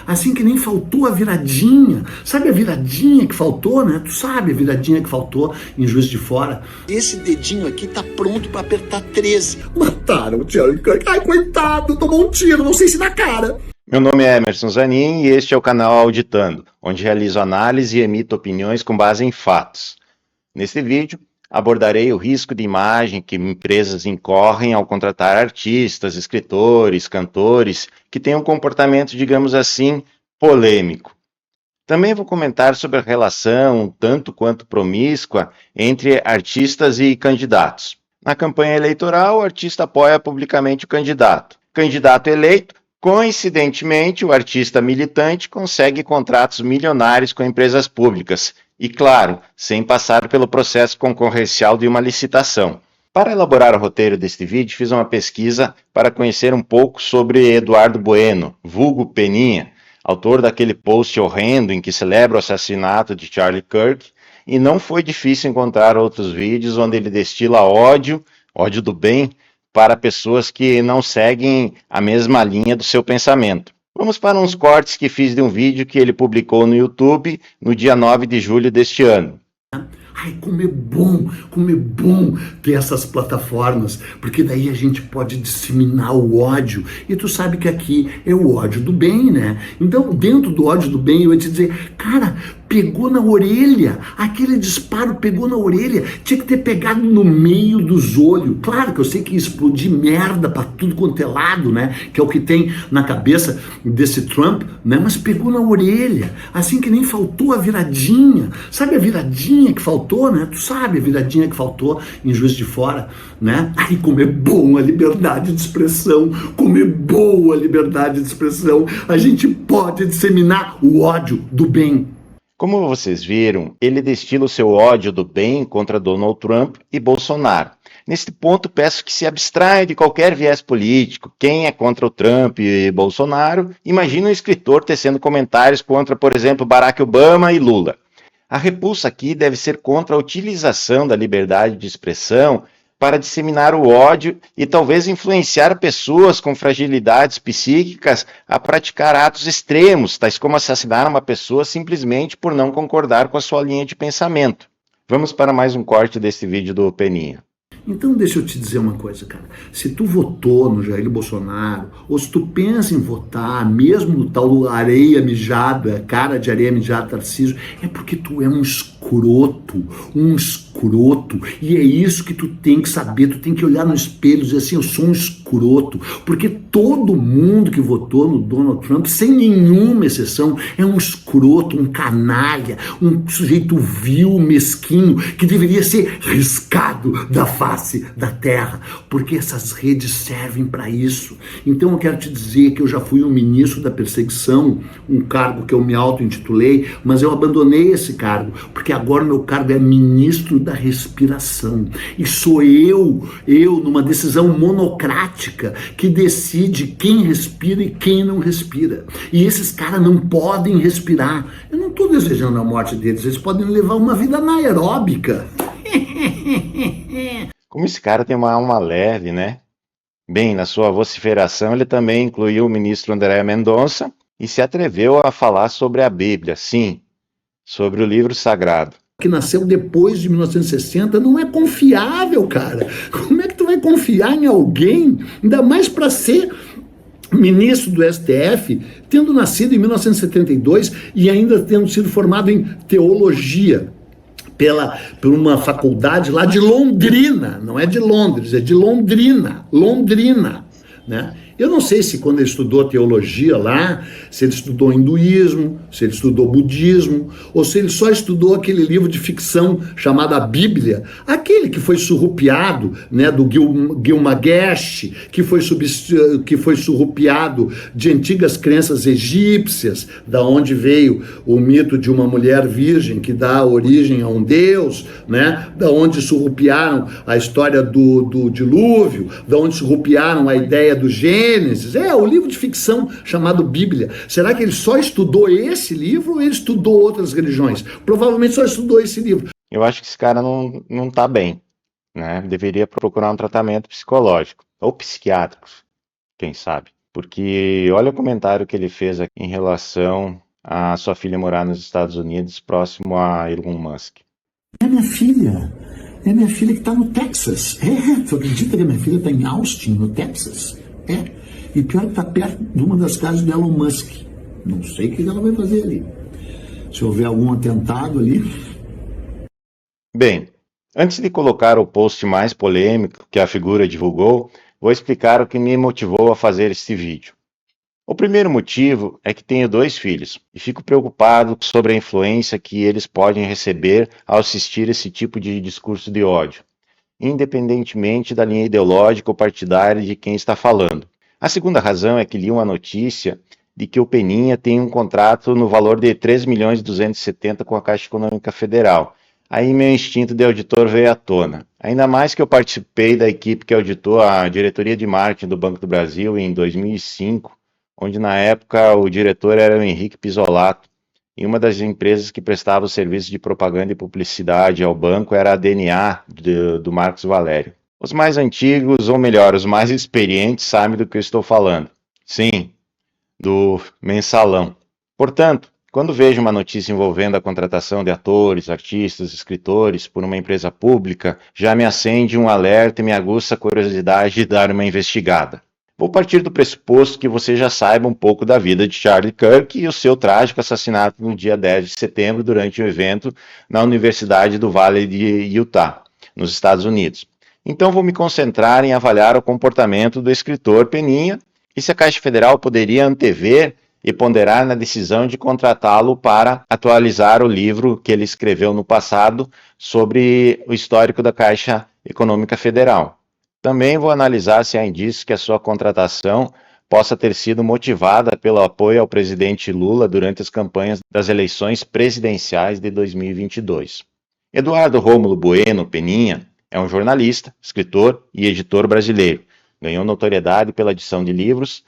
Assim que nem faltou a viradinha. Sabe a viradinha que faltou, né? Tu sabe a viradinha que faltou em Juiz de Fora. Esse dedinho aqui tá pronto pra apertar 13. Mataram o Charlie Kirk. Ai, coitado, tomou um tiro, não sei se na cara. Meu nome é Emerson Zanin e este é o canal Auditando, onde realizo análise e emito opiniões com base em fatos. Neste vídeo, abordarei o risco de imagem que empresas incorrem ao contratar artistas, escritores, cantores que têm um comportamento, digamos assim, polêmico. Também vou comentar sobre a relação, tanto quanto promíscua, entre artistas e candidatos. Na campanha eleitoral, o artista apoia publicamente o candidato. Candidato eleito, coincidentemente, o artista militante consegue contratos milionários com empresas públicas e, claro, sem passar pelo processo concorrencial de uma licitação. Para elaborar o roteiro deste vídeo, fiz uma pesquisa para conhecer um pouco sobre Eduardo Bueno, vulgo Peninha, autor daquele post horrendo em que celebra o assassinato de Charlie Kirk, e não foi difícil encontrar outros vídeos onde ele destila ódio do bem, para pessoas que não seguem a mesma linha do seu pensamento. Vamos para uns cortes que fiz de um vídeo que ele publicou no YouTube no dia 9 de julho deste ano. Ai, como é bom ter essas plataformas, porque daí a gente pode disseminar o ódio. E tu sabe que aqui é o ódio do bem, né? Então, dentro do ódio do bem, eu ia te dizer, cara, pegou na orelha, aquele disparo pegou na orelha, tinha que ter pegado no meio dos olhos. Claro que eu sei que ia explodir merda pra tudo quanto é lado, né? Que é o que tem na cabeça desse Trump, né? Mas pegou na orelha, assim que nem faltou a viradinha. Sabe a viradinha que faltou, né? Tu sabe a viradinha que faltou em Juiz de Fora, né? Ai, como é bom a liberdade de expressão, como é boa a liberdade de expressão. A gente pode disseminar o ódio do bem. Como vocês viram, ele destila o seu ódio do bem contra Donald Trump e Bolsonaro. Neste ponto, peço que se abstraia de qualquer viés político. Quem é contra o Trump e Bolsonaro, imagina um escritor tecendo comentários contra, por exemplo, Barack Obama e Lula. A repulsa aqui deve ser contra a utilização da liberdade de expressão para disseminar o ódio e talvez influenciar pessoas com fragilidades psíquicas a praticar atos extremos, tais como assassinar uma pessoa simplesmente por não concordar com a sua linha de pensamento. Vamos para mais um corte desse vídeo do Peninha. Então deixa eu te dizer uma coisa, cara. Se tu votou no Jair Bolsonaro, ou se tu pensa em votar, mesmo no tal areia mijada, cara de areia mijada, Tarcísio, é porque tu é um escroto, e é isso que tu tem que saber, tu tem que olhar no espelho e dizer assim, eu sou um escroto, porque todo mundo que votou no Donald Trump, sem nenhuma exceção, é um escroto, um canalha, um sujeito vil, mesquinho, que deveria ser riscado da face da terra, porque essas redes servem para isso. Então eu quero te dizer que eu já fui um ministro da perseguição, um cargo que eu me auto-intitulei, mas eu abandonei esse cargo, porque agora o meu cargo é ministro da respiração. E sou eu, numa decisão monocrática, que decide quem respira e quem não respira. E esses caras não podem respirar. Eu não estou desejando a morte deles, eles podem levar uma vida anaeróbica. Como esse cara tem uma alma leve, né? Bem, na sua vociferação ele também incluiu o ministro André Mendonça e se atreveu a falar sobre a Bíblia, sim, sobre o livro sagrado. Que nasceu depois de 1960 não é confiável, cara. Como é que tu vai confiar em alguém, ainda mais para ser ministro do STF, tendo nascido em 1972 e ainda tendo sido formado em teologia por uma faculdade lá de Londrina, não é de Londres, é de Londrina, né? Eu não sei se quando ele estudou teologia lá, se ele estudou hinduísmo, se ele estudou budismo, ou se ele só estudou aquele livro de ficção chamado a Bíblia, aquele que foi surrupiado, né, do Gilgamesh, que foi surrupiado de antigas crenças egípcias, da onde veio o mito de uma mulher virgem que dá origem a um deus, né, da onde surrupiaram a história do dilúvio, da onde surrupiaram a ideia do Gênesis, o livro de ficção chamado Bíblia. Será que ele só estudou esse livro ou ele estudou outras religiões? Provavelmente só estudou esse livro. Eu acho que esse cara não tá bem, né? Deveria procurar um tratamento psicológico ou psiquiátrico, quem sabe. porque olha o comentário que ele fez aqui em relação a sua filha morar nos Estados Unidos, próximo a Elon Musk. É minha filha. É minha filha que está no Texas. Tu acredita que a minha filha está em Austin, no Texas? E pior que está perto de uma das casas do Elon Musk. Não sei o que ela vai fazer ali. Se houver algum atentado ali... Bem, antes de colocar o post mais polêmico que a figura divulgou, vou explicar o que me motivou a fazer este vídeo. O primeiro motivo é que tenho 2 filhos e fico preocupado sobre a influência que eles podem receber ao assistir esse tipo de discurso de ódio, independentemente da linha ideológica ou partidária de quem está falando. A segunda razão é que li uma notícia de que o Peninha tem um contrato no valor de 3.270.000 com a Caixa Econômica Federal. Aí meu instinto de auditor veio à tona. Ainda mais que eu participei da equipe que auditou a diretoria de marketing do Banco do Brasil em 2005, onde na época o diretor era o Henrique Pisolato, e uma das empresas que prestava o serviço de propaganda e publicidade ao banco era a DNA do Marcos Valério. Os mais antigos, ou melhor, os mais experientes, sabem do que eu estou falando. Sim, do mensalão. Portanto, quando vejo uma notícia envolvendo a contratação de atores, artistas, escritores por uma empresa pública, já me acende um alerta e me aguça a curiosidade de dar uma investigada. Vou partir do pressuposto que você já saiba um pouco da vida de Charlie Kirk e o seu trágico assassinato no dia 10 de setembro durante um evento na Universidade do Vale de Utah, nos Estados Unidos. Então vou me concentrar em avaliar o comportamento do escritor Peninha e se a Caixa Federal poderia antever e ponderar na decisão de contratá-lo para atualizar o livro que ele escreveu no passado sobre o histórico da Caixa Econômica Federal. Também vou analisar se há indícios que a sua contratação possa ter sido motivada pelo apoio ao presidente Lula durante as campanhas das eleições presidenciais de 2022. Eduardo Rômulo Bueno Peninha é um jornalista, escritor e editor brasileiro. Ganhou notoriedade pela edição de livros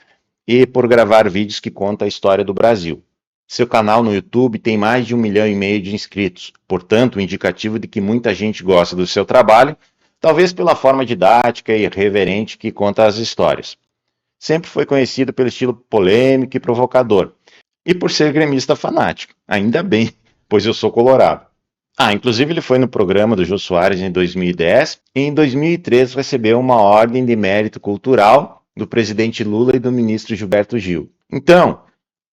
e por gravar vídeos que contam a história do Brasil. Seu canal no YouTube tem mais de 1,5 milhão de inscritos, portanto, um indicativo de que muita gente gosta do seu trabalho, talvez pela forma didática e irreverente que conta as histórias. Sempre foi conhecido pelo estilo polêmico e provocador, e por ser gremista fanático, ainda bem, pois eu sou colorado. Inclusive ele foi no programa do Jô Soares em 2010, e em 2013 recebeu uma ordem de mérito cultural do presidente Lula e do ministro Gilberto Gil. Então,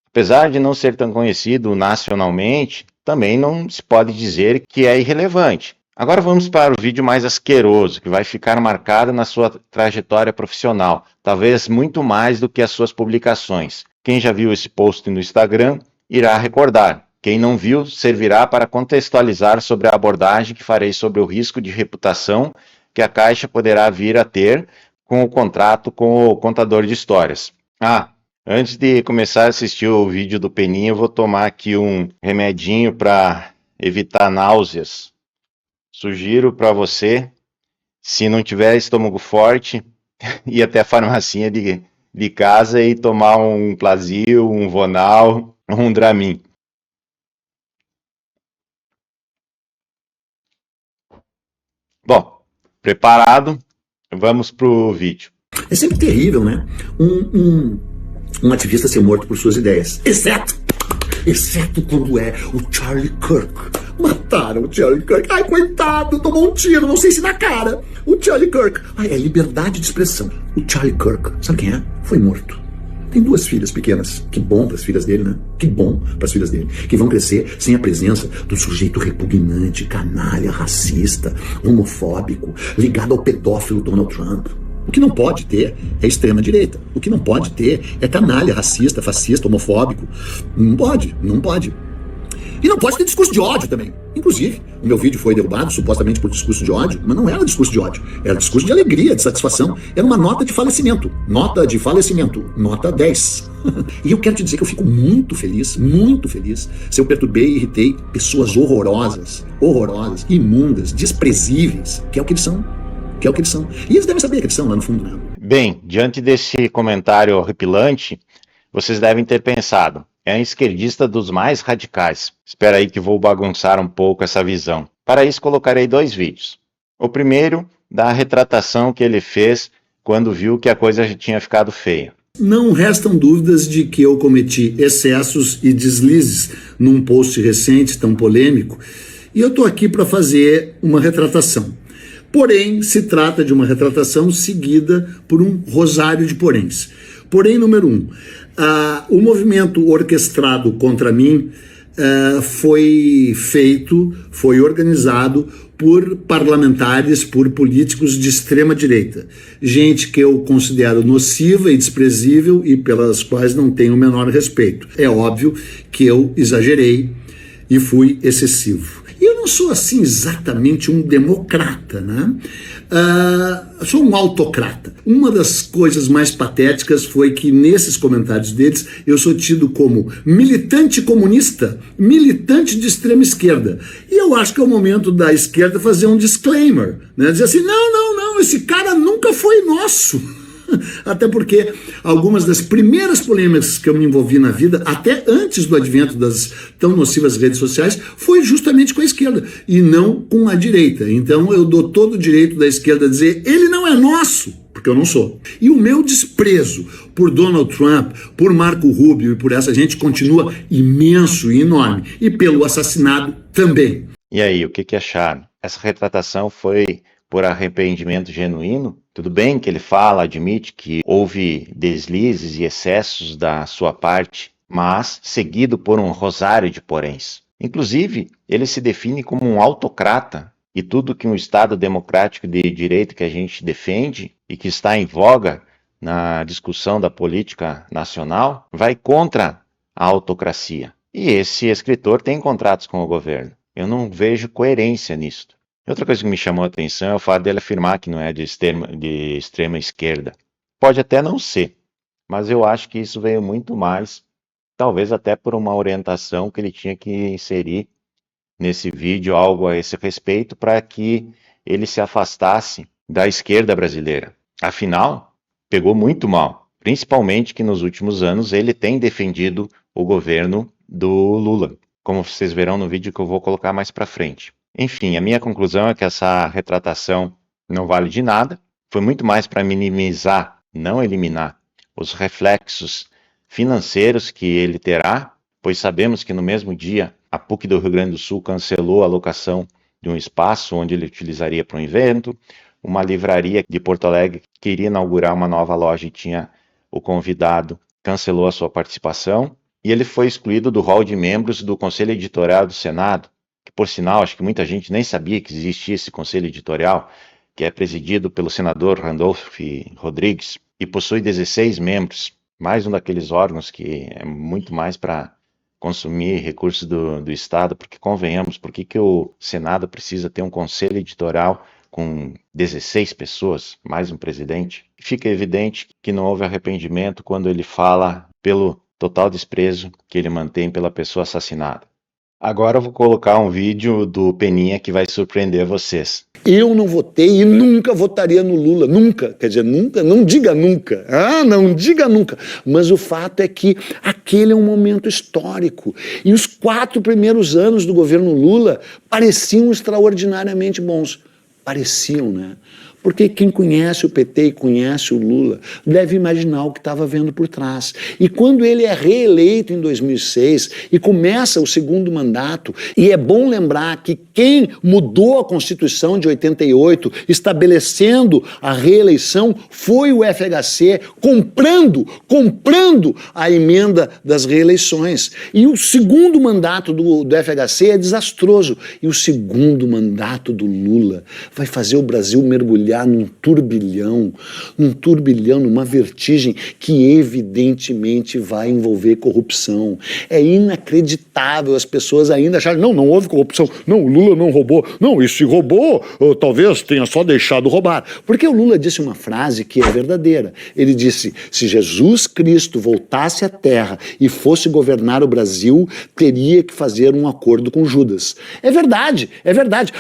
apesar de não ser tão conhecido nacionalmente, também não se pode dizer que é irrelevante. Agora vamos para o vídeo mais asqueroso, que vai ficar marcado na sua trajetória profissional, talvez muito mais do que as suas publicações. Quem já viu esse post no Instagram irá recordar. Quem não viu, servirá para contextualizar sobre a abordagem que farei sobre o risco de reputação que a Caixa poderá vir a ter com o contrato com o contador de histórias. Antes de começar a assistir o vídeo do Peninha, eu vou tomar aqui um remedinho para evitar náuseas. Sugiro para você, se não tiver estômago forte, ir até a farmacinha de casa e tomar um Plasil, um Vonal, um Dramin. Bom, preparado? Vamos pro vídeo. É sempre terrível, né? Um ativista ser morto por suas ideias. Exceto quando é o Charlie Kirk. Mataram o Charlie Kirk. Ai, coitado, tomou um tiro, não sei se na cara. O Charlie Kirk. É liberdade de expressão. O Charlie Kirk, sabe quem é? Foi morto. Tem 2 filhas pequenas. Que bom para as filhas dele, né? Que bom para as filhas dele. Que vão crescer sem a presença do sujeito repugnante, canalha, racista, homofóbico, ligado ao pedófilo Donald Trump. O que não pode ter é extrema-direita. O que não pode ter é canalha, racista, fascista, homofóbico. Não pode. E não pode ter discurso de ódio também. Inclusive, o meu vídeo foi derrubado supostamente por discurso de ódio, mas não era discurso de ódio. Era discurso de alegria, de satisfação. Era uma nota de falecimento. Nota 10. E eu quero te dizer que eu fico muito feliz se eu perturbei e irritei pessoas horrorosas, imundas, desprezíveis, que é o que eles são. E eles devem saber que eles são lá no fundo, né? Bem, diante desse comentário horripilante, vocês devem ter pensado, é um esquerdista dos mais radicais. Espera aí que vou bagunçar um pouco essa visão. Para isso colocarei 2 vídeos. O primeiro, da retratação que ele fez quando viu que a coisa já tinha ficado feia. Não restam dúvidas de que eu cometi excessos e deslizes num post recente tão polêmico, e eu estou aqui para fazer uma retratação. Porém, se trata de uma retratação seguida por um rosário de poréns. Porém, número 1, o movimento orquestrado contra mim foi organizado por parlamentares, por políticos de extrema direita. Gente que eu considero nociva e desprezível e pelas quais não tenho o menor respeito. É óbvio que eu exagerei e fui excessivo. E eu não sou assim exatamente um democrata, né? Sou um autocrata. Uma das coisas mais patéticas foi que nesses comentários deles eu sou tido como militante comunista, militante de extrema esquerda. E eu acho que é o momento da esquerda fazer um disclaimer, né? Dizer assim, não, esse cara nunca foi nosso. Até porque algumas das primeiras polêmicas que eu me envolvi na vida, até antes do advento das tão nocivas redes sociais, foi justamente com a esquerda e não com a direita. Então eu dou todo o direito da esquerda a dizer, ele não é nosso, porque eu não sou. E o meu desprezo por Donald Trump, por Marco Rubio e por essa gente continua imenso e enorme. E pelo assassinado também. E aí, o que acharam? Essa retratação foi por arrependimento genuíno? Tudo bem que ele fala, admite que houve deslizes e excessos da sua parte, mas seguido por um rosário de poréns. Inclusive, ele se define como um autocrata, e tudo que um Estado democrático de direito que a gente defende e que está em voga na discussão da política nacional vai contra a autocracia. E esse escritor tem contratos com o governo. Eu não vejo coerência nisso. Outra coisa que me chamou a atenção é o fato dele afirmar que não é de extrema esquerda. Pode até não ser, mas eu acho que isso veio muito mais, talvez até por uma orientação que ele tinha que inserir nesse vídeo, algo a esse respeito, para que ele se afastasse da esquerda brasileira. Afinal, pegou muito mal, principalmente que nos últimos anos ele tem defendido o governo do Lula, como vocês verão no vídeo que eu vou colocar mais para frente. Enfim, a minha conclusão é que essa retratação não vale de nada, foi muito mais para minimizar, não eliminar, os reflexos financeiros que ele terá, pois sabemos que no mesmo dia a PUC do Rio Grande do Sul cancelou a locação de um espaço onde ele utilizaria para um evento, uma livraria de Porto Alegre que iria inaugurar uma nova loja e tinha o convidado, cancelou a sua participação, e ele foi excluído do hall de membros do Conselho Editorial do Senado, que por sinal, acho que muita gente nem sabia que existia esse conselho editorial, que é presidido pelo senador Randolph Rodrigues e possui 16 membros, mais um daqueles órgãos que é muito mais para consumir recursos do Estado, porque convenhamos, por que o Senado precisa ter um conselho editorial com 16 pessoas, mais um presidente? Fica evidente que não houve arrependimento quando ele fala pelo total desprezo que ele mantém pela pessoa assassinada. Agora eu vou colocar um vídeo do Peninha que vai surpreender vocês. Eu não votei e nunca votaria no Lula, nunca, quer dizer, nunca, não diga nunca, não diga nunca, mas o fato é que aquele é um momento histórico e os 4 primeiros anos do governo Lula pareciam extraordinariamente bons, pareciam, né? Porque quem conhece o PT e conhece o Lula deve imaginar o que estava vendo por trás. E quando ele é reeleito em 2006 e começa o segundo mandato, e é bom lembrar que quem mudou a Constituição de 88, estabelecendo a reeleição, foi o FHC comprando a emenda das reeleições. E o segundo mandato do FHC é desastroso. E o segundo mandato do Lula vai fazer o Brasil mergulhar num turbilhão, numa vertigem que evidentemente vai envolver corrupção. É inacreditável as pessoas ainda acharem, não houve corrupção, não, o Lula não roubou, não, e se roubou, talvez tenha só deixado roubar. Porque o Lula disse uma frase que é verdadeira. Ele disse, se Jesus Cristo voltasse à Terra e fosse governar o Brasil, teria que fazer um acordo com Judas. É verdade,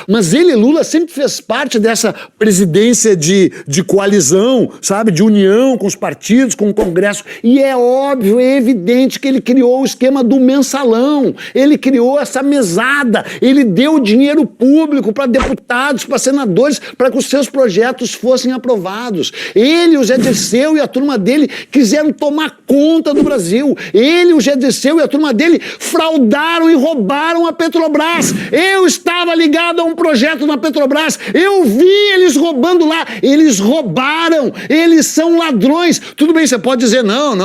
mas ele, Lula, sempre fez parte dessa presidência tendência de coalizão, sabe? De união com os partidos, com o Congresso. E é óbvio, é evidente que ele criou o esquema do mensalão, ele criou essa mesada, ele deu dinheiro público para deputados, para senadores, para que os seus projetos fossem aprovados. Ele, o Zé Dirceu e a turma dele quiseram tomar conta do Brasil. Ele, o Zé Dirceu e a turma dele fraudaram e roubaram a Petrobras. Eu estava ligado a um projeto na Petrobras, eu vi eles roubando lá, eles roubaram, eles são ladrões. Tudo bem, você pode dizer, não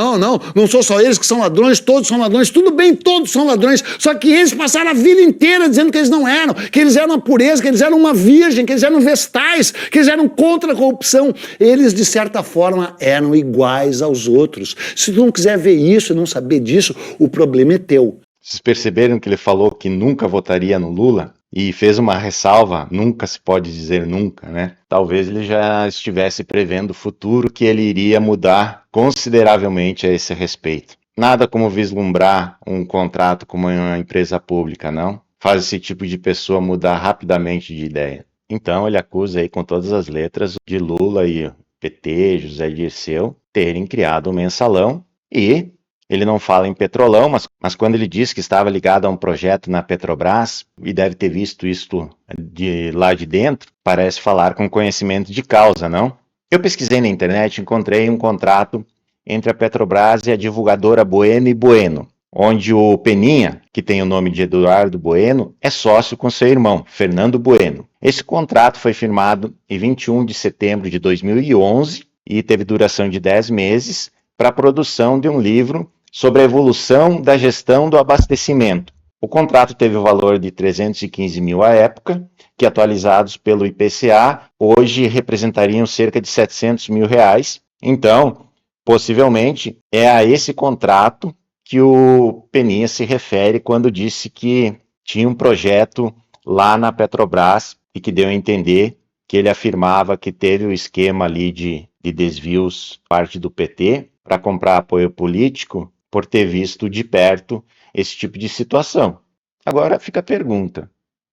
são só eles que são ladrões, todos são ladrões, tudo bem, todos são ladrões, só que eles passaram a vida inteira dizendo que eles não eram, que eles eram uma pureza, que eles eram uma virgem, que eles eram vestais, que eles eram contra a corrupção. Eles, de certa forma, eram iguais aos outros. Se tu não quiser ver isso e não saber disso, o problema é teu. Vocês perceberam que ele falou que nunca votaria no Lula? E fez uma ressalva, nunca se pode dizer nunca, né? Talvez ele já estivesse prevendo o futuro que ele iria mudar consideravelmente a esse respeito. Nada como vislumbrar um contrato com uma empresa pública, não? Faz esse tipo de pessoa mudar rapidamente de ideia. Então ele acusa aí com todas as letras de Lula e PT, José Dirceu, terem criado um mensalão e... Ele não fala em Petrolão, mas quando ele diz que estava ligado a um projeto na Petrobras e deve ter visto isto de lá de dentro, parece falar com conhecimento de causa, não? Eu pesquisei na internet e encontrei um contrato entre a Petrobras e a divulgadora Bueno e Bueno, onde o Peninha, que tem o nome de Eduardo Bueno, é sócio com seu irmão, Fernando Bueno. Esse contrato foi firmado em 21 de setembro de 2011 e teve duração de 10 meses para a produção de um livro sobre a evolução da gestão do abastecimento. O contrato teve o valor de 315 mil à época, que atualizados pelo IPCA, hoje representariam cerca de 700 mil reais. Então, possivelmente, é a esse contrato que o Peninha se refere quando disse que tinha um projeto lá na Petrobras e que deu a entender que ele afirmava que teve o esquema ali de desvios parte do PT para comprar apoio político por ter visto de perto esse tipo de situação. Agora fica a pergunta,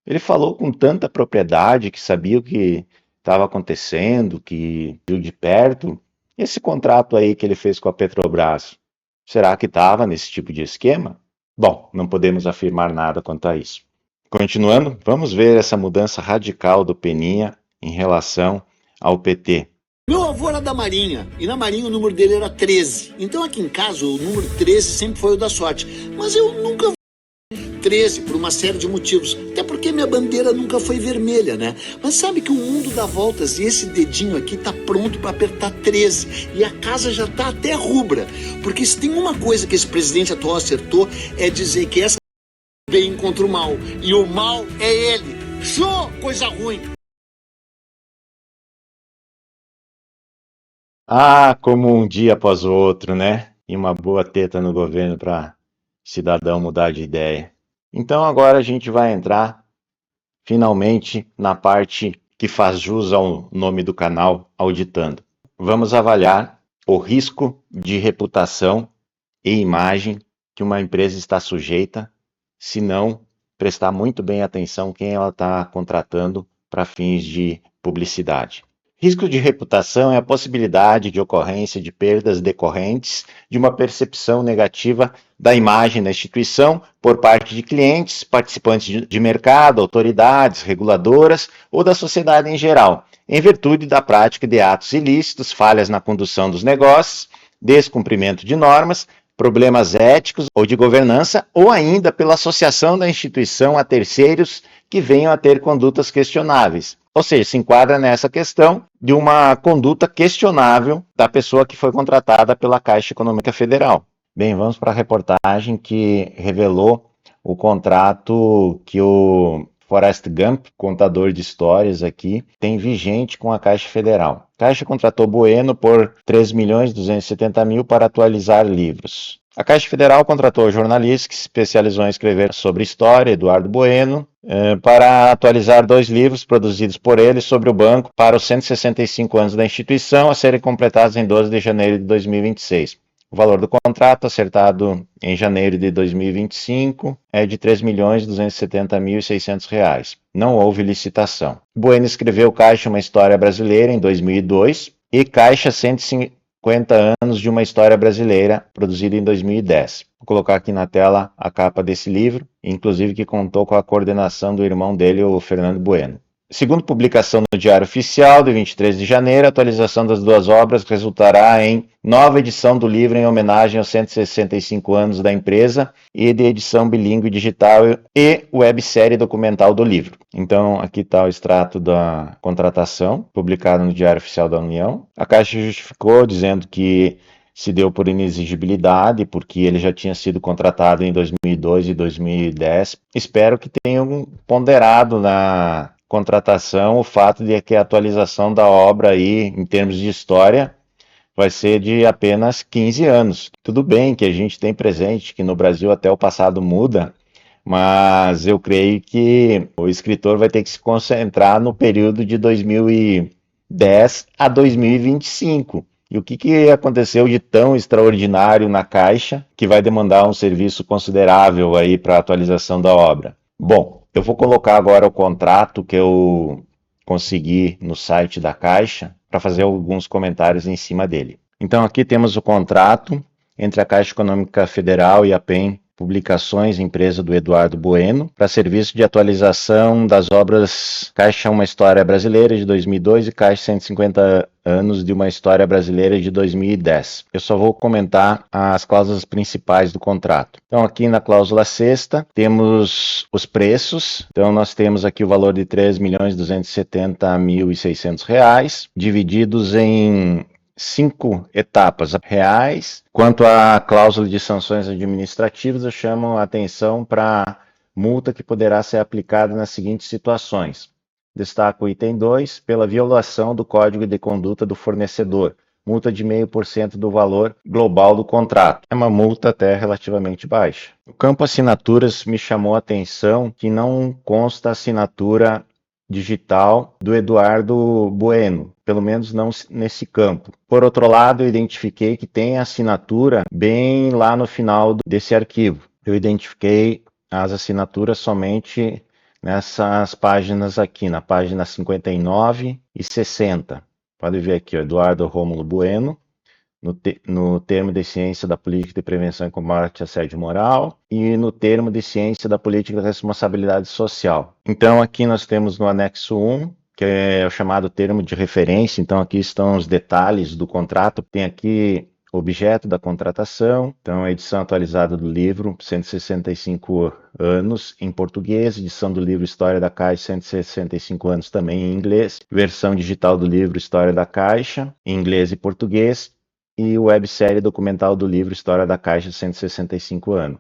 ele falou com tanta propriedade que sabia o que estava acontecendo, que viu de perto, esse contrato aí que ele fez com a Petrobras, será que estava nesse tipo de esquema? Bom, não podemos afirmar nada quanto a isso. Continuando, vamos ver essa mudança radical do Peninha em relação ao PT. Meu avô era da Marinha, e na Marinha o número dele era 13. Então aqui em casa o número 13 sempre foi o da sorte. Mas eu nunca 13 por uma série de motivos. Até porque minha bandeira nunca foi vermelha, né? Mas sabe que o mundo dá voltas e esse dedinho aqui tá pronto para apertar 13. E a casa já tá até rubra. Porque se tem uma coisa que esse presidente atual acertou, é dizer que essa vem contra o mal. E o mal é ele. Show! Coisa ruim! Ah, como um dia após o outro, né? E uma boa teta no governo para cidadão mudar de ideia. Então agora a gente vai entrar finalmente na parte que faz jus ao nome do canal, Auditando. Vamos avaliar o risco de reputação e imagem que uma empresa está sujeita se não prestar muito bem atenção quem ela está contratando para fins de publicidade. Risco de reputação é a possibilidade de ocorrência de perdas decorrentes de uma percepção negativa da imagem da instituição por parte de clientes, participantes de mercado, autoridades reguladoras ou da sociedade em geral, em virtude da prática de atos ilícitos, falhas na condução dos negócios, descumprimento de normas, problemas éticos ou de governança, ou ainda pela associação da instituição a terceiros que venham a ter condutas questionáveis. Ou seja, se enquadra nessa questão de uma conduta questionável da pessoa que foi contratada pela Caixa Econômica Federal. Bem, vamos para a reportagem que revelou o contrato que o Forrest Gump, contador de histórias aqui, tem vigente com a Caixa Federal. A Caixa contratou Bueno por 3.270.000 para atualizar livros. A Caixa Federal contratou o jornalista que se especializou em escrever sobre história, Eduardo Bueno, para atualizar 2 livros produzidos por ele sobre o banco para os 165 anos da instituição, a serem completados em 12 de janeiro de 2026. O valor do contrato, acertado em janeiro de 2025, é de R$ 3.270.600. Não houve licitação. Bueno escreveu Caixa, uma história brasileira, em 2002, e Caixa, 150 anos de uma história brasileira, produzido em 2010. Vou colocar aqui na tela a capa desse livro, inclusive que contou com a coordenação do irmão dele, o Fernando Bueno. Segundo publicação no Diário Oficial, de 23 de janeiro, a atualização das duas obras resultará em nova edição do livro em homenagem aos 165 anos da empresa e de edição bilíngue digital e websérie documental do livro. Então, aqui está o extrato da contratação, publicado no Diário Oficial da União. A Caixa justificou dizendo que se deu por inexigibilidade, porque ele já tinha sido contratado em 2002 e 2010. Espero que tenham ponderado na contratação o fato de que a atualização da obra aí, em termos de história, vai ser de apenas 15 anos. Tudo bem que a gente tem presente que no Brasil até o passado muda, mas eu creio que o escritor vai ter que se concentrar no período de 2010 a 2025. E o que aconteceu de tão extraordinário na Caixa que vai demandar um serviço considerável aí para a atualização da obra? Bom, eu vou colocar agora o contrato que eu consegui no site da Caixa para fazer alguns comentários em cima dele. Então aqui temos o contrato entre a Caixa Econômica Federal e a PEN Publicações, empresa do Eduardo Bueno, para serviço de atualização das obras Caixa Uma História Brasileira de 2002 e Caixa 150 anos de uma História Brasileira de 2010. Eu só vou comentar as cláusulas principais do contrato. Então aqui na cláusula sexta temos os preços. Então nós temos aqui o valor de R$ 3.270.600, divididos em 5 etapas reais. Quanto à cláusula de sanções administrativas, eu chamo a atenção para multa que poderá ser aplicada nas seguintes situações. Destaco o item 2, pela violação do Código de Conduta do fornecedor, multa de 0,5% do valor global do contrato. É uma multa até relativamente baixa. O campo assinaturas me chamou a atenção que não consta assinatura digital do Eduardo Bueno, pelo menos não nesse campo. Por outro lado, eu identifiquei que tem assinatura bem lá no final desse arquivo. Eu identifiquei as assinaturas somente nessas páginas aqui, na página 59 e 60. Pode ver aqui, ó, Eduardo Rômulo Bueno, no termo de ciência da política de prevenção e combate ao assédio moral e no termo de ciência da política de responsabilidade social. Então aqui nós temos no anexo 1, que é o chamado termo de referência. Então aqui estão os detalhes do contrato. Tem aqui o objeto da contratação, então a edição atualizada do livro, 165 anos em português, edição do livro História da Caixa, 165 anos também em inglês, versão digital do livro História da Caixa, em inglês e português, e websérie documental do livro História da Caixa, 165 anos.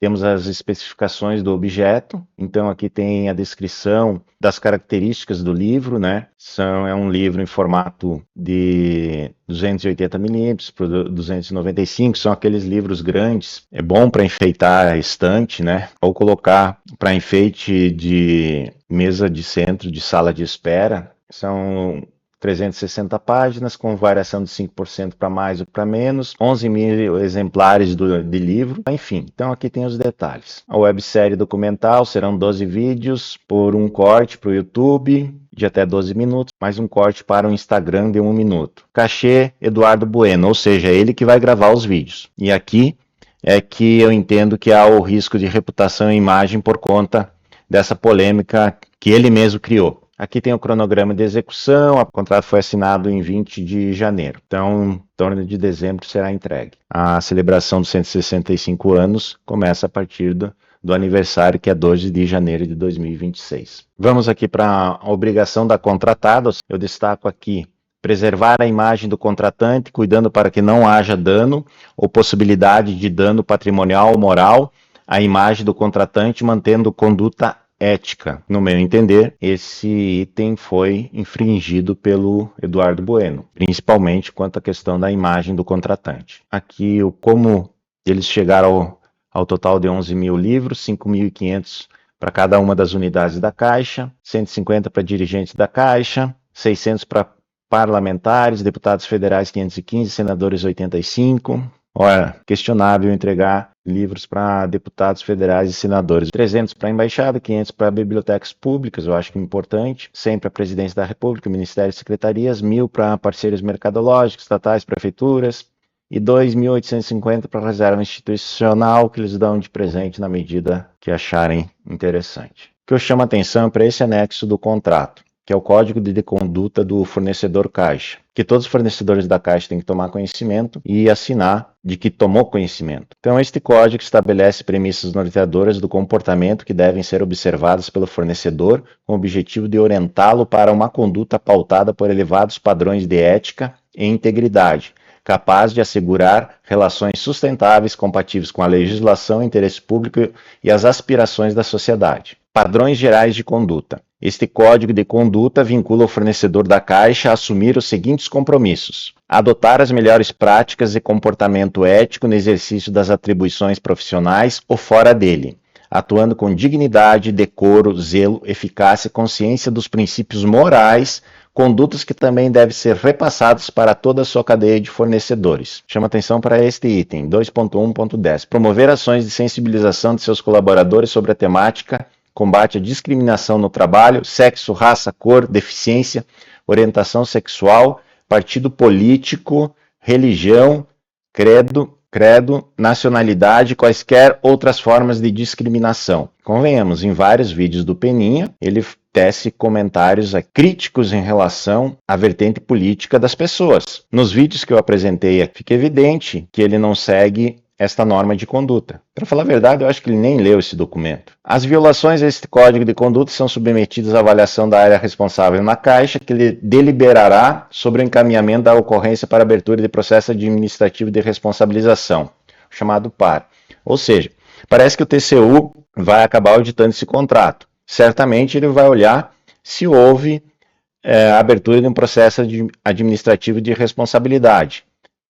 Temos as especificações do objeto, então aqui tem a descrição das características do livro, né? É um livro em formato de 280 milímetros por 295, são aqueles livros grandes, é bom para enfeitar a estante, né? Ou colocar para enfeite de mesa de centro de sala de espera. São 360 páginas, com variação de 5% para mais ou para menos, 11 mil exemplares de livro, enfim. Então aqui tem os detalhes. A websérie documental serão 12 vídeos por um corte para o YouTube, de até 12 minutos, mais um corte para o Instagram de 1 minuto. Cachê Eduardo Bueno, ou seja, é ele que vai gravar os vídeos. E aqui é que eu entendo que há o risco de reputação e imagem por conta dessa polêmica que ele mesmo criou. Aqui tem o cronograma de execução, o contrato foi assinado em 20 de janeiro, então em torno de dezembro será entregue. A celebração dos 165 anos começa a partir do aniversário, que é 12 de janeiro de 2026. Vamos aqui para a obrigação da contratada. Eu destaco aqui: preservar a imagem do contratante, cuidando para que não haja dano ou possibilidade de dano patrimonial ou moral à imagem do contratante, mantendo conduta ética. No meu entender, esse item foi infringido pelo Eduardo Bueno, principalmente quanto à questão da imagem do contratante. Aqui, como eles chegaram ao total de 11 mil livros, 5.500 para cada uma das unidades da Caixa, 150 para dirigentes da Caixa, 600 para parlamentares, deputados federais 515, senadores 85, Ora, questionável entregar livros para deputados federais e senadores. 300 para a embaixada, 500 para bibliotecas públicas, eu acho que é importante. 100 para a presidência da República, Ministério e secretarias. 1.000 para parceiros mercadológicos, estatais, prefeituras. E 2.850 para a reserva institucional, que eles dão de presente na medida que acharem interessante. O que eu chamo a atenção é para esse anexo do contrato, que é o Código de Conduta do Fornecedor Caixa, que todos os fornecedores da Caixa têm que tomar conhecimento e assinar de que tomou conhecimento. Então, este código estabelece premissas norteadoras do comportamento que devem ser observadas pelo fornecedor, com o objetivo de orientá-lo para uma conduta pautada por elevados padrões de ética e integridade, capaz de assegurar relações sustentáveis compatíveis com a legislação, interesse público e as aspirações da sociedade. Padrões gerais de conduta. Este código de conduta vincula o fornecedor da Caixa a assumir os seguintes compromissos: adotar as melhores práticas de comportamento ético no exercício das atribuições profissionais ou fora dele, atuando com dignidade, decoro, zelo, eficácia e consciência dos princípios morais, condutas que também devem ser repassadas para toda a sua cadeia de fornecedores. Chama atenção para este item, 2.1.10. Promover ações de sensibilização de seus colaboradores sobre a temática combate à discriminação no trabalho, sexo, raça, cor, deficiência, orientação sexual, partido político, religião, credo, nacionalidade, quaisquer outras formas de discriminação. Convenhamos, em vários vídeos do Peninha, ele tece comentários críticos em relação à vertente política das pessoas. Nos vídeos que eu apresentei, fica evidente que ele não segue esta norma de conduta. Para falar a verdade, eu acho que ele nem leu esse documento. As violações a este código de conduta são submetidas à avaliação da área responsável na Caixa, que deliberará sobre o encaminhamento da ocorrência para abertura de processo administrativo de responsabilização, chamado PAR. Ou seja, parece que o TCU vai acabar auditando esse contrato. Certamente ele vai olhar se houve a abertura de um processo administrativo de responsabilidade,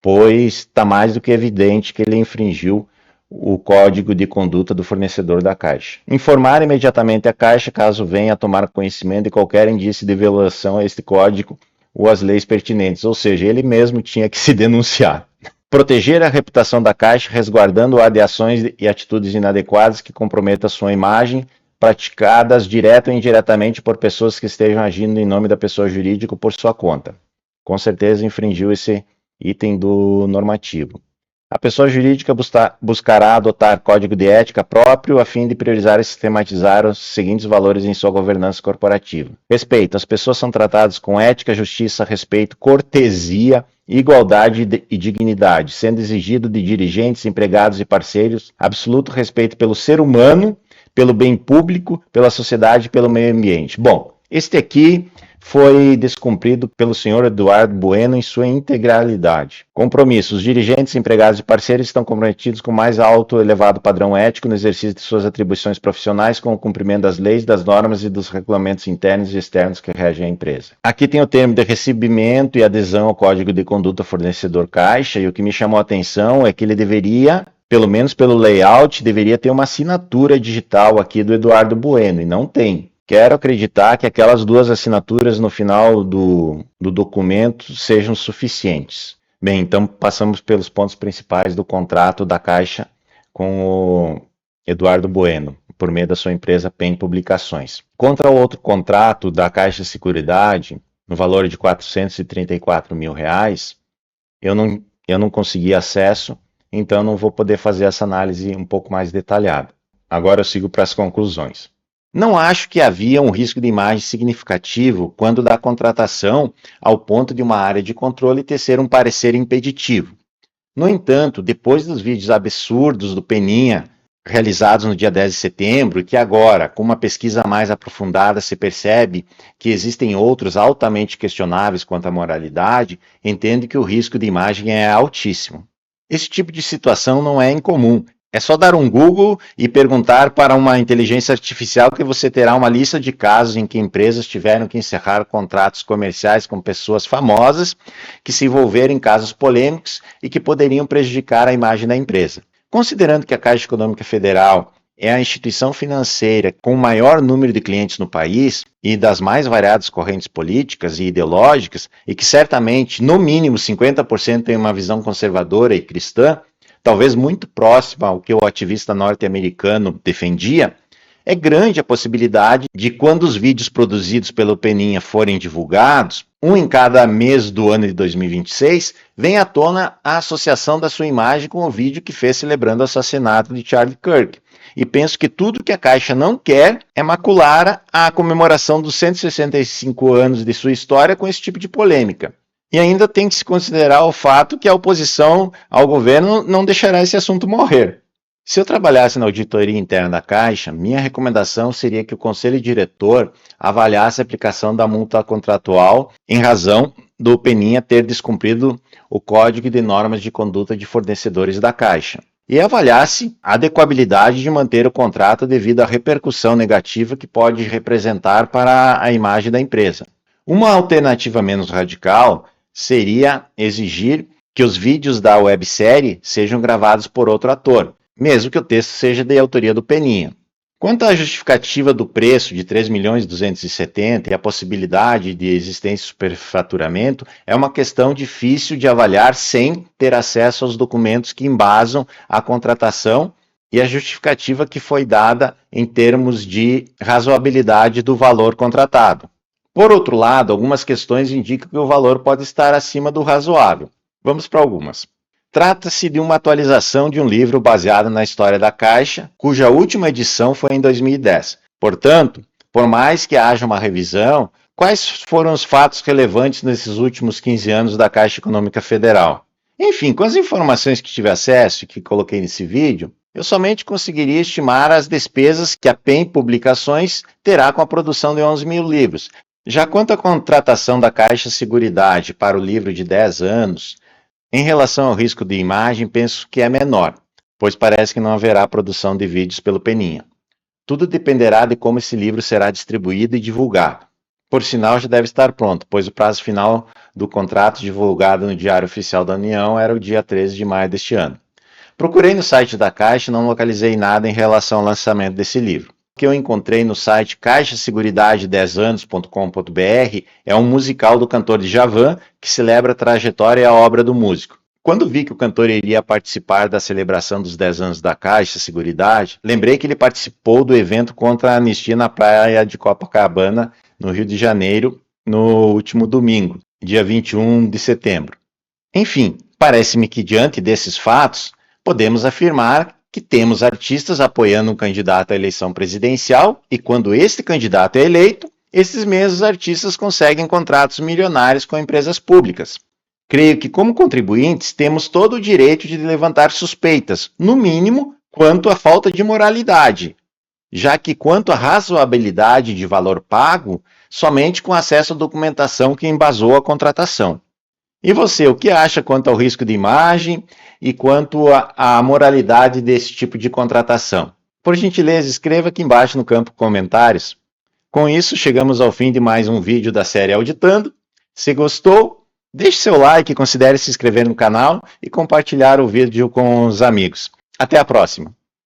pois está mais do que evidente que ele infringiu o código de conduta do fornecedor da Caixa. Informar imediatamente a Caixa caso venha a tomar conhecimento de qualquer indício de violação a este código ou às leis pertinentes, ou seja, ele mesmo tinha que se denunciar. Proteger a reputação da Caixa, resguardando-a de ações e atitudes inadequadas que comprometam a sua imagem, praticadas direta ou indiretamente por pessoas que estejam agindo em nome da pessoa jurídica ou por sua conta. Com certeza infringiu esse item do normativo. A pessoa jurídica buscará adotar código de ética próprio a fim de priorizar e sistematizar os seguintes valores em sua governança corporativa. Respeito. As pessoas são tratadas com ética, justiça, respeito, cortesia, igualdade e dignidade, sendo exigido de dirigentes, empregados e parceiros absoluto respeito pelo ser humano, pelo bem público, pela sociedade e pelo meio ambiente. Bom, este aqui foi descumprido pelo senhor Eduardo Bueno em sua integralidade. Compromisso. Os dirigentes, empregados e parceiros estão comprometidos com o mais alto e elevado padrão ético no exercício de suas atribuições profissionais com o cumprimento das leis, das normas e dos regulamentos internos e externos que regem a empresa. Aqui tem o termo de recebimento e adesão ao Código de Conduta Fornecedor Caixa, e o que me chamou a atenção é que ele deveria, pelo menos pelo layout, deveria ter uma assinatura digital aqui do Eduardo Bueno, e não tem. Quero acreditar que aquelas duas assinaturas no final do documento sejam suficientes. Bem, então passamos pelos pontos principais do contrato da Caixa com o Eduardo Bueno, por meio da sua empresa PEN Publicações. Contra o outro contrato da Caixa Seguridade, no valor de R$434 mil, eu não consegui acesso, então não vou poder fazer essa análise um pouco mais detalhada. Agora eu sigo para as conclusões. Não acho que havia um risco de imagem significativo quando da contratação ao ponto de uma área de controle tecer um parecer impeditivo. No entanto, depois dos vídeos absurdos do Peninha, realizados no dia 10 de setembro, e que agora, com uma pesquisa mais aprofundada, se percebe que existem outros altamente questionáveis quanto à moralidade, entendo que o risco de imagem é altíssimo. Esse tipo de situação não é incomum. É só dar um Google e perguntar para uma inteligência artificial que você terá uma lista de casos em que empresas tiveram que encerrar contratos comerciais com pessoas famosas que se envolveram em casos polêmicos e que poderiam prejudicar a imagem da empresa. Considerando que a Caixa Econômica Federal é a instituição financeira com o maior número de clientes no país e das mais variadas correntes políticas e ideológicas, e que certamente, no mínimo, 50% tem uma visão conservadora e cristã, talvez muito próxima ao que o ativista norte-americano defendia, é grande a possibilidade de, quando os vídeos produzidos pelo Peninha forem divulgados, um em cada mês do ano de 2026, venha à tona a associação da sua imagem com o vídeo que fez celebrando o assassinato de Charlie Kirk. E penso que tudo que a Caixa não quer é macular a comemoração dos 165 anos de sua história com esse tipo de polêmica. E ainda tem que se considerar o fato que a oposição ao governo não deixará esse assunto morrer. Se eu trabalhasse na auditoria interna da Caixa, minha recomendação seria que o Conselho Diretor avaliasse a aplicação da multa contratual em razão do Peninha ter descumprido o Código de Normas de Conduta de Fornecedores da Caixa e avaliasse a adequabilidade de manter o contrato devido à repercussão negativa que pode representar para a imagem da empresa. Uma alternativa menos radical seria exigir que os vídeos da websérie sejam gravados por outro ator, mesmo que o texto seja de autoria do Peninha. Quanto à justificativa do preço de 3.270.000 e a possibilidade de existência de superfaturamento, é uma questão difícil de avaliar sem ter acesso aos documentos que embasam a contratação e a justificativa que foi dada em termos de razoabilidade do valor contratado. Por outro lado, algumas questões indicam que o valor pode estar acima do razoável. Vamos para algumas. Trata-se de uma atualização de um livro baseado na história da Caixa, cuja última edição foi em 2010. Portanto, por mais que haja uma revisão, quais foram os fatos relevantes nesses últimos 15 anos da Caixa Econômica Federal? Enfim, com as informações que tive acesso e que coloquei nesse vídeo, eu somente conseguiria estimar as despesas que a PEN Publicações terá com a produção de 11.000 livros. Já quanto à contratação da Caixa Seguridade para o livro de 10 anos, em relação ao risco de imagem, penso que é menor, pois parece que não haverá produção de vídeos pelo Peninha. Tudo dependerá de como esse livro será distribuído e divulgado. Por sinal, já deve estar pronto, pois o prazo final do contrato divulgado no Diário Oficial da União era o dia 13 de maio deste ano. Procurei no site da Caixa e não localizei nada em relação ao lançamento desse livro. O que eu encontrei no site caixaseguridade10anos.com.br é um musical do cantor Djavan que celebra a trajetória e a obra do músico. Quando vi que o cantor iria participar da celebração dos 10 anos da Caixa Seguridade, lembrei que ele participou do evento contra a anistia na praia de Copacabana, no Rio de Janeiro, no último domingo, dia 21 de setembro. Enfim, parece-me que diante desses fatos, podemos afirmar que temos artistas apoiando um candidato à eleição presidencial e quando este candidato é eleito, esses mesmos artistas conseguem contratos milionários com empresas públicas. Creio que, como contribuintes, temos todo o direito de levantar suspeitas, no mínimo, quanto à falta de moralidade, já que, quanto à razoabilidade de valor pago, somente com acesso à documentação que embasou a contratação. E você, o que acha quanto ao risco de imagem e quanto à moralidade desse tipo de contratação? Por gentileza, escreva aqui embaixo no campo comentários. Com isso, chegamos ao fim de mais um vídeo da série Auditando. Se gostou, deixe seu like, considere se inscrever no canal e compartilhar o vídeo com os amigos. Até a próxima!